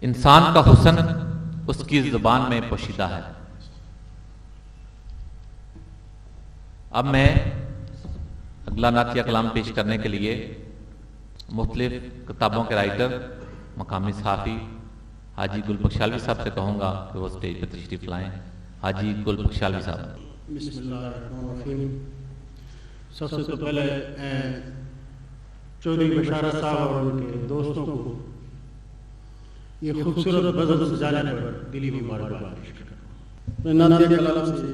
انسان کا حسن اس کی زبان میں پوشیدہ ہے۔ اب میں اگلا نعتیہ کلام پیش کرنے کے لیے مختلف کتابوں کے رائٹر مقامی صحافی حاجی گل بخشالوی صاحب سے کہوں گا کہ وہ اسٹیج پر تشریف لائیں۔ حاجی گل بخشالوی صاحب۔ بسم اللہ الرحمن الرحیم۔ سب سے پہلے چودھری بشارت صاحب اور ان کے دوستوں کو یہ خوبصورت غزل سجانے پر دلی مبارکباد پیش کرتا ہوں۔ میں نعتیہ کلام سے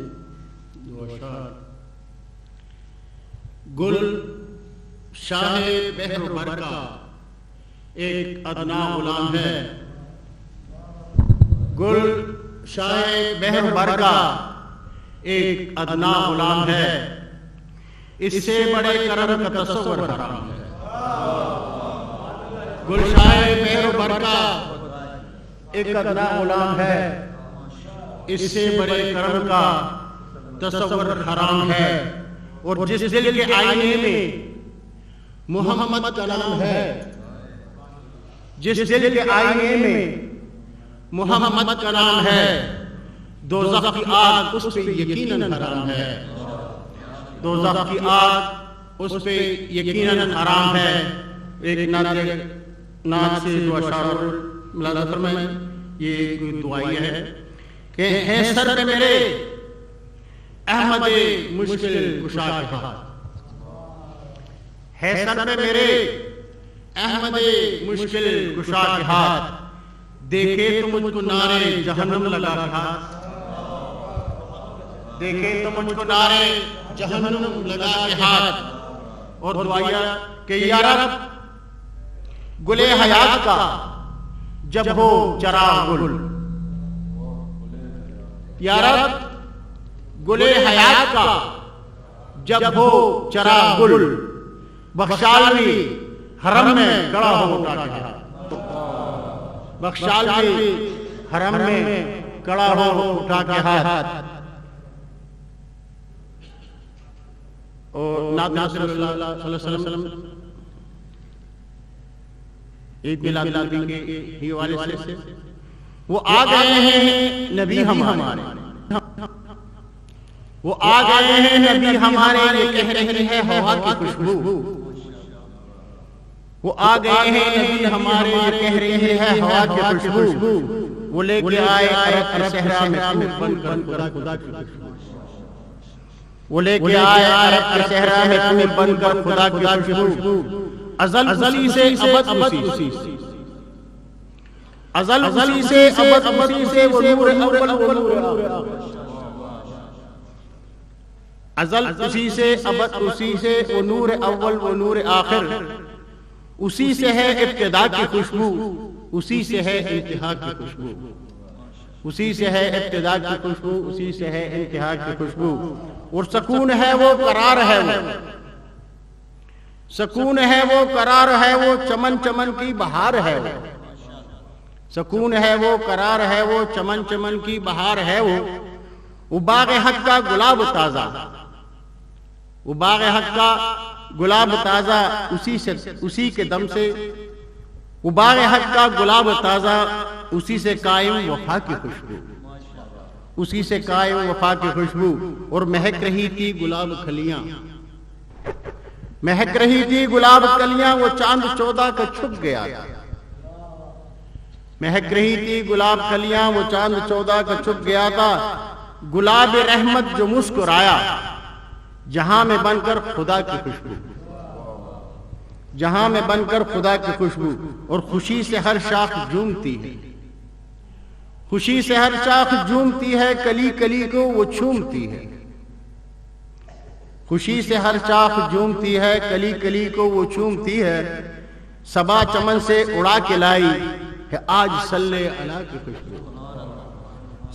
دو اشعار۔ گل شاہ بحر بر کا ایک ادنا غلام ہے، گل شاہ بحر بر کا ایک ادنا غلام ہے، اس سے بڑے کرم کا تصور حرام ہے۔ گل شاہ بحر بر کا ایک ادنا غلام ہے، اس سے بڑے کرم کا تصور حرام ہے، اور جس دل کے آئینے میں محمد کا نام ہے، جس دل کے آئینے میں محمد کا نام ہے، دوزخ کی آگ اس پہ یقیناً حرام ہے، دوزخ کی آگ اس پہ یقیناً حرام ہے۔ ایک نعت سے دو اشعار ملاحظہ فرمائیں۔ یہ کوئی دعائیہ ہے کہ ہے سر پہ میرے احمد مشکل کشا کے ہاتھ، ہے سر پہ میرے احمد مشکل کشا کے ہاتھ، دیکھے تو مجھ کو نعرے جہنم لگا کے ہاتھ، دیکھے تو مجھ کو نعرے جہنم لگا کے ہاتھ۔ اور دعائیہ کہ یا رب گل حیات کا جب ہو چراغ گل، یا رب گل حیات کا جب ہو چراغ گل، بخشالوی حرم میں گڑا ہو اٹھا کے ہاتھ، بخشالوی حرم میں گڑا ہو اٹھا کے ہاتھ۔ اور نعت صلی اللہ علیہ وسلم عید میلاد النبی کے ہی حوالے سے وہ آ گئے ہیں نبی ہمارے، وہ آ گئے ہیں نبی ہمارے، یہ کہہ رہی ہے ہوا کی خوشبو، وہ آ گئے ہیں نبی ہمارے، یہ کہہ رہی ہے ہوا کی خوشبو، وہ لے کے آئے عرب صحرا میں تمہیں بن کر خدا کی خوشبو، وہ لے کے آئے عرب صحرا میں تمہیں بن کر خدا کی خوشبو، ازل اسی سے ابد اسی سے، ازل اسی سے ابد اسی سے، وہ نور اول وہ نور آخر، ازل اسی سے ابد اسی سے، وہ نور اول وہ نور آخر، اسی سے ہے ابتدا کی خوشبو، اسی سے ہے انتہا کی خوشبو، اسی سے ہے ابتدا کی خوشبو، اسی سے ہے انتہا کی خوشبو۔ اور سکون ہے وہ قرار ہے وہ، سکون ہے وہ قرار ہے وہ، چمن چمن کی بہار ہے وہ، سکون ہے وہ قرار ہے وہ، چمن چمن کی بہار ہے وہ باغ حق کا گلاب تازہ، وہ باغ حق کا گلاب تازہ، اسی کے دم سے، وہ باغ حق کا گلاب تازہ، اسی سے قائم وفا کی خوشبو، اسی سے قائم وفا کی خوشبو۔ اور مہک رہی تھی گلاب کھلیاں، مہک رہی تھی گلاب کلیاں، وہ چاند 14 کا چھپ گیا تھا، مہک رہی تھی گلاب کلیاں، وہ چاند 14 کا چھپ گیا تھا، گلاب رحمت جو مسکرایا، جہاں میں بن کر خدا کی خوشبو، جہاں میں بن کر خدا کی خوشبو۔ اور خوشی سے ہر شاخ جھومتی ہے، خوشی سے ہر شاخ جھومتی ہے، کلی کلی کو وہ چھومتی ہے، خوشی سے ہر شاخ جھومتی ہے، کلی کلی کو وہ چھومتی ہے، صبا چمن سے اڑا کے لائی ہے آج صلی علی کی خوشبو،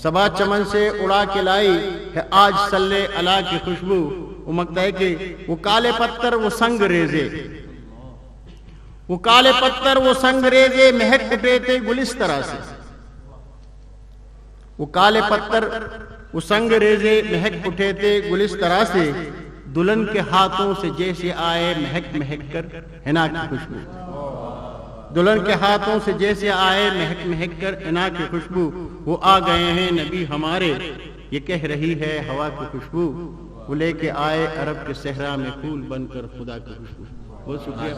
صبا چمن سے اڑا کے لائی ہے آج صلی علی کی خوشبو۔ وہ مقطع ہے کہ وہ کالے پتھر وہ سنگ ریزے، وہ کالے پتھر وہ سنگ ریزے، مہک اٹھے تھے گل اس طرح سے، وہ کالے پتھر وہ سنگ ریزے، مہک اٹھے تھے گل اس طرح سے، دلہن کے ہاتھوں سے جیسے آئے مہک مہک کر حنا کی خوشبو، دلہن کے ہاتھوں سے جیسے آئے مہک مہک کر عنا کی خوشبو، وہ آ گئے ہیں نبی ہمارے، یہ کہہ رہی ہے ہوا کی خوشبو، وہ لے کے آئے عرب کے صحرا میں پھول بن کر خدا کی خوشبو۔ بہت شکریہ۔